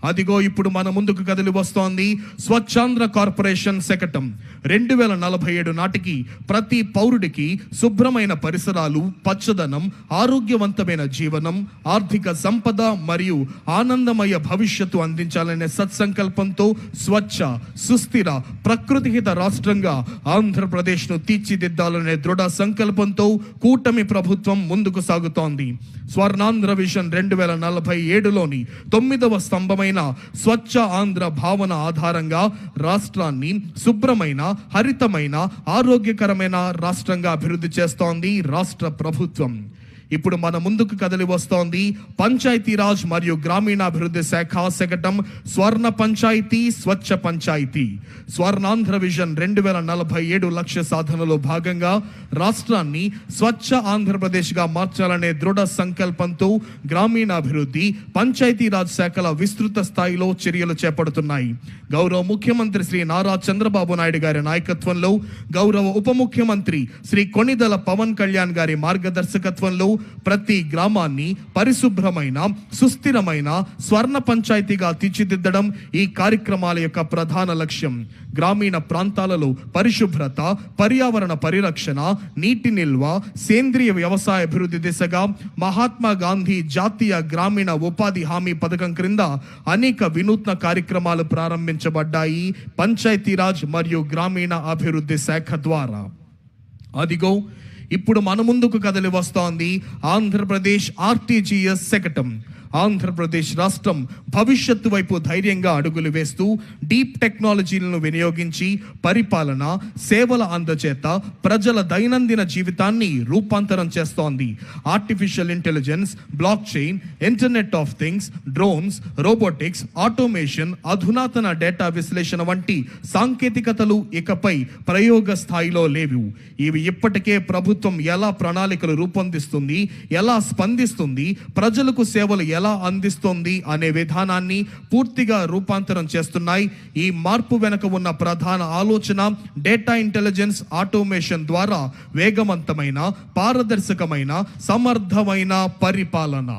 అదిగో ఇప్పుడు మన ముందుకు కదిలి వస్తోంది స్వచ్ఛాంధ్ర కార్పొరేషన్ శకటం. 2047 నాటికి ప్రతి పౌరుడికి శుభ్రమైన పరిసరాలు, పచ్చదనం, ఆరోగ్యవంతమైన జీవనం, ఆర్థిక సంపద మరియు ఆనందమయ భవిష్యత్తు అందించాలనే సత్సంకల్పంతో స్వచ్ఛ, సుస్థిర, ప్రకృతిహిత రాష్ట్రంగా ఆంధ్రప్రదేశ్ను తీర్చిదిద్దాలనే దృఢ సంకల్పంతో కూటమి ప్రభుత్వం ముందుకు సాగుతోంది. స్వర్ణాంధ్ర విజన్ 2047లోని 9వ స్తంభమైన స్వచ్ఛ ఆంధ్ర భావన ఆధారంగా రాష్ట్రాన్ని శుభ్రమైన, హరితమైన, ఆరోగ్యకరమైన రాష్ట్రంగా అభివృద్ధి చేస్తోంది రాష్ట్ర ప్రభుత్వం. ఇప్పుడు మన ముందుకు కదిలి వస్తోంది పంచాయతీరాజ్ మరియు గ్రామీణాభివృద్ధి శాఖ శకటం స్వర్ణ పంచాయతీ, స్వచ్ఛ పంచాయతీ. స్వర్ణాంధ్ర విజన్ 2047 లక్ష్య సాధనలో భాగంగా రాష్ట్రాన్ని స్వచ్ఛ ఆంధ్రప్రదేశ్గా మార్చాలనే దృఢ సంకల్పంతో గ్రామీణాభివృద్ధి, పంచాయతీరాజ్ శాఖల విస్తృత స్థాయిలో చర్యలు చేపడుతున్నాయి. గౌరవ ముఖ్యమంత్రి శ్రీ నారా చంద్రబాబు నాయుడు గారి నాయకత్వంలో, గౌరవ ఉప ముఖ్యమంత్రి శ్రీ కొణిదెల పవన్ కళ్యాణ్ గారి మార్గదర్శకత్వంలో ప్రతి గ్రామాన్ని పరిశుభ్రమైన, సుస్థిరమైన స్వర్ణ పంచాయతీగా తీర్చిదిద్దడం ఈ కార్యక్రమాల యొక్క ప్రధాన లక్ష్యం. గ్రామీణ ప్రాంతాలలో పరిశుభ్రత, పర్యావరణ పరిరక్షణ, నీటి నిల్వ, సేంద్రియ వ్యవసాయ అభివృద్ధి దిశగా మహాత్మా గాంధీ జాతీయ గ్రామీణ ఉపాధి హామీ పథకం క్రింద అనేక వినూత్న కార్యక్రమాలు ప్రారంభించబడ్డాయి పంచాయతీరాజ్ మరియు గ్రామీణ అభివృద్ధి శాఖ ద్వారా. అదిగో ఇప్పుడు మన ముందుకు కదిలి వస్తోంది ఆంధ్రప్రదేశ్ ఆర్టీజీఎస్ శకటం. ఆంధ్రప్రదేశ్ రాష్ట్రం భవిష్యత్తు వైపు ధైర్యంగా అడుగులు వేస్తూ డీప్ టెక్నాలజీలను వినియోగించి పరిపాలన, సేవల అందచేత ప్రజల దైనందిన జీవితాన్ని రూపాంతరం చేస్తోంది. Artificial intelligence, block chain, internet of things, drones, robotics, automation, అధునాతన డేటా విశ్లేషణ వంటి సాంకేతికతలు ఇకపై ప్రయోగ స్థాయిలో లేవు. ఇవి ఇప్పటికే ప్రభుత్వం ఎలా ప్రణాళికలు రూపొందిస్తుంది, ఎలా స్పందిస్తుంది, ప్రజలకు సేవలు ఎలా అందిస్తోంది అనే విధానాన్ని పూర్తిగా రూపాంతరం చేస్తున్నాయి. ఈ మార్పు వెనుక ఉన్న ప్రధాన ఆలోచన డేటా ఇంటెలిజెన్స్, ఆటోమేషన్ ద్వారా వేగవంతమైన, పారదర్శకమైన, సమర్థమైన పరిపాలన.